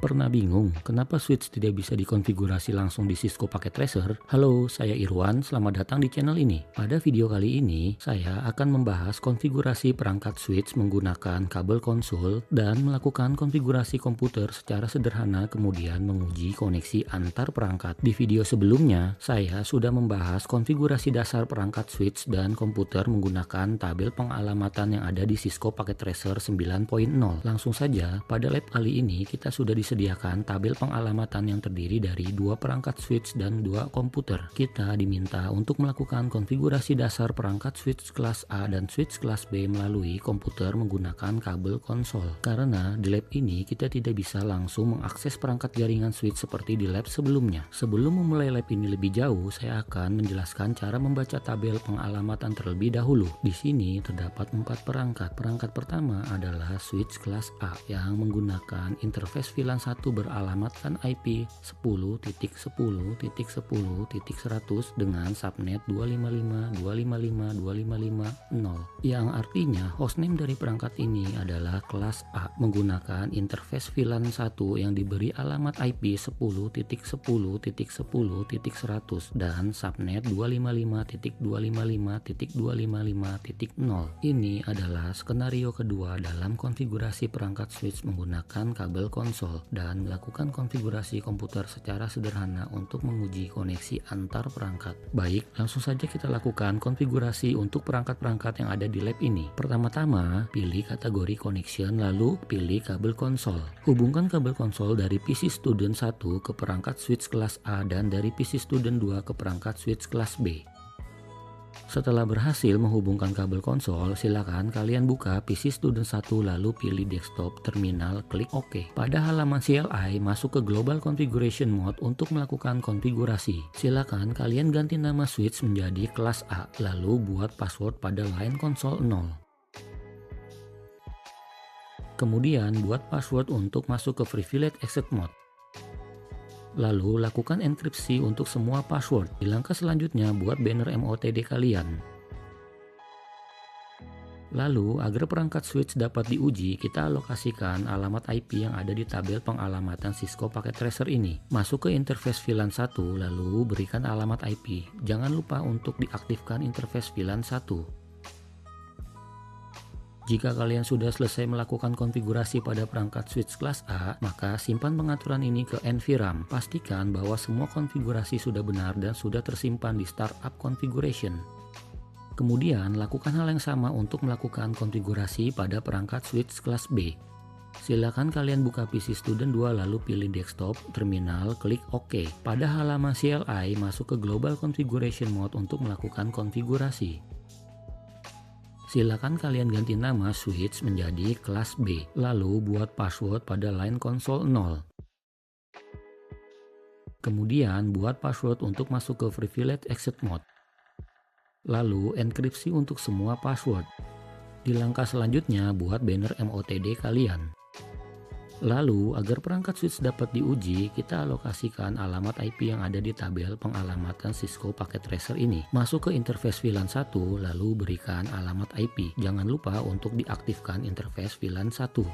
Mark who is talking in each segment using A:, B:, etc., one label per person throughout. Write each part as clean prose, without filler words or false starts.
A: Pernah bingung kenapa switch tidak bisa dikonfigurasi langsung di Cisco Packet Tracer? Halo, saya Irwan, selamat datang di channel ini. Pada video kali ini, saya akan membahas konfigurasi perangkat switch menggunakan kabel konsol dan melakukan konfigurasi komputer secara sederhana kemudian menguji koneksi antar perangkat. Di video sebelumnya, saya sudah membahas konfigurasi dasar perangkat switch dan komputer menggunakan tabel pengalamatan yang ada di Cisco Packet Tracer 9.0. Langsung saja, pada lab kali ini kita sudah disediakan tabel pengalamatan yang terdiri dari dua perangkat switch dan dua komputer. Kita diminta untuk melakukan konfigurasi dasar perangkat switch kelas A dan switch kelas B melalui komputer menggunakan kabel konsol. Karena di lab ini kita tidak bisa langsung mengakses perangkat jaringan switch seperti di lab sebelumnya. Sebelum memulai lab ini lebih jauh, saya akan menjelaskan cara membaca tabel pengalamatan terlebih dahulu. Di sini terdapat 4 perangkat. Perangkat pertama adalah switch kelas A yang menggunakan interface VLAN 1 beralamatkan IP 10.10.10.100 dengan subnet 255.255.255.0 yang artinya hostname dari perangkat ini adalah kelas A menggunakan interface VLAN 1 yang diberi alamat IP 10.10.10.100 dan subnet 255.255.255.0. Ini adalah skenario kedua dalam konfigurasi perangkat switch menggunakan kabel konsol dan melakukan konfigurasi komputer secara sederhana untuk menguji koneksi antar perangkat. Baik, langsung saja kita lakukan konfigurasi untuk perangkat-perangkat yang ada di lab ini. Pertama-tama, pilih kategori connection lalu pilih kabel konsol. Hubungkan kabel konsol dari PC Student 1 ke perangkat switch kelas A dan dari PC Student 2 ke perangkat switch kelas B. Setelah berhasil menghubungkan kabel konsol, silakan kalian buka PC Student 1 lalu pilih desktop, terminal, klik OK. Pada halaman CLI, masuk ke Global Configuration Mode untuk melakukan konfigurasi. Silakan kalian ganti nama switch menjadi kelas A, lalu buat password pada line konsol 0. Kemudian buat password untuk masuk ke Privilege Exit Mode. Lalu lakukan enkripsi untuk semua password. Di langkah selanjutnya buat banner MOTD kalian. Lalu agar perangkat switch dapat diuji, kita alokasikan alamat IP yang ada di tabel pengalamatan Cisco Packet Tracer ini. Masuk ke interface VLAN 1 lalu berikan alamat IP. Jangan lupa untuk diaktifkan interface VLAN 1. Jika kalian sudah selesai melakukan konfigurasi pada perangkat switch kelas A, maka simpan pengaturan ini ke NVRAM. Pastikan bahwa semua konfigurasi sudah benar dan sudah tersimpan di Startup Configuration. Kemudian, lakukan hal yang sama untuk melakukan konfigurasi pada perangkat switch kelas B. Silakan kalian buka PC Student 2 lalu pilih desktop, terminal, klik OK. Pada halaman CLI, masuk ke Global Configuration Mode untuk melakukan konfigurasi. Silakan kalian ganti nama switch menjadi kelas B, lalu buat password pada line konsol 0. Kemudian buat password untuk masuk ke Privilege Exit Mode. Lalu enkripsi untuk semua password. Di langkah selanjutnya buat banner MOTD kalian. Lalu, agar perangkat switch dapat diuji, kita alokasikan alamat IP yang ada di tabel pengalamatan Cisco Packet Tracer ini. Masuk ke interface VLAN 1, lalu berikan alamat IP. Jangan lupa untuk diaktifkan interface VLAN 1.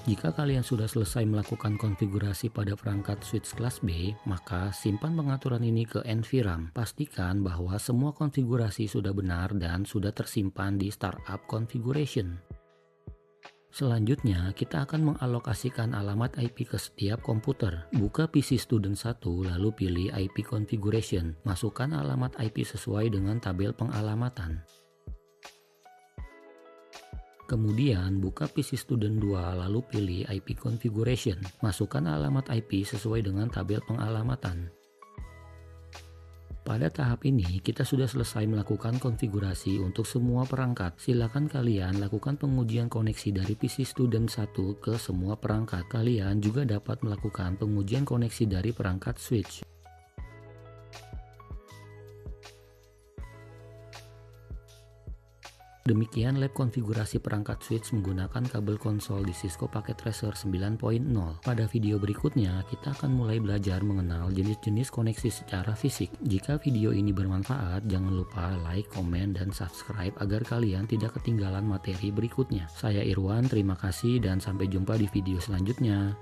A: Jika kalian sudah selesai melakukan konfigurasi pada perangkat switch kelas B, maka simpan pengaturan ini ke NVRAM. Pastikan bahwa semua konfigurasi sudah benar dan sudah tersimpan di Startup Configuration. Selanjutnya, kita akan mengalokasikan alamat IP ke setiap komputer. Buka PC Student 1, lalu pilih IP Configuration. Masukkan alamat IP sesuai dengan tabel pengalamatan. Kemudian, buka PC Student 2, lalu pilih IP Configuration. Masukkan alamat IP sesuai dengan tabel pengalamatan. Pada tahap ini, kita sudah selesai melakukan konfigurasi untuk semua perangkat. Silakan kalian lakukan pengujian koneksi dari PC Student 1 ke semua perangkat. Kalian juga dapat melakukan pengujian koneksi dari perangkat switch. Demikian lab konfigurasi perangkat switch menggunakan kabel konsol di Cisco Packet Tracer 9.0. Pada video berikutnya, kita akan mulai belajar mengenal jenis-jenis koneksi secara fisik. Jika video ini bermanfaat, jangan lupa like, komen, dan subscribe agar kalian tidak ketinggalan materi berikutnya. Saya Irwan, terima kasih dan sampai jumpa di video selanjutnya.